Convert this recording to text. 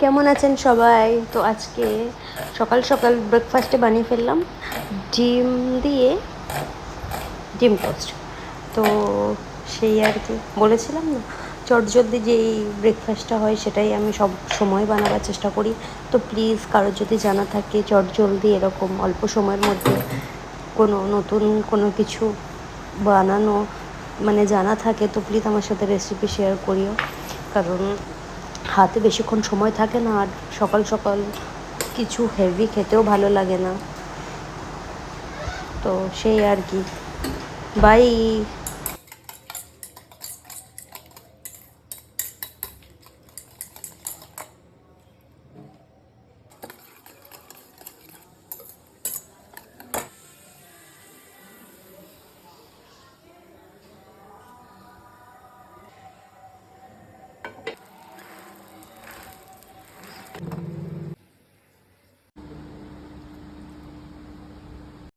কেমন আছেন সবাই? তো আজকে সকাল সকাল ব্রেকফাস্টে বানিয়ে ফেললাম ডিম দিয়ে ডিম টোস্ট। তো সেই আর কি বলেছিলাম না, চটজলদি যেই ব্রেকফাস্টটা হয় সেটাই আমি সব সময় বানাবার চেষ্টা করি। তো প্লিজ কারোর যদি জানা থাকে চটজলদি এরকম অল্প সময়ের মধ্যে কোনো নতুন কোনো কিছু বানানো মানে জানা থাকে, তো প্লিজ আমার সাথে রেসিপি শেয়ার করিও। কারণ হাতে বেশিক্ষণ সময় থাকে না, আর সকাল সকাল কিছু হেভি খেতেও ভালো লাগে না। তো সেই আর কি। বাই।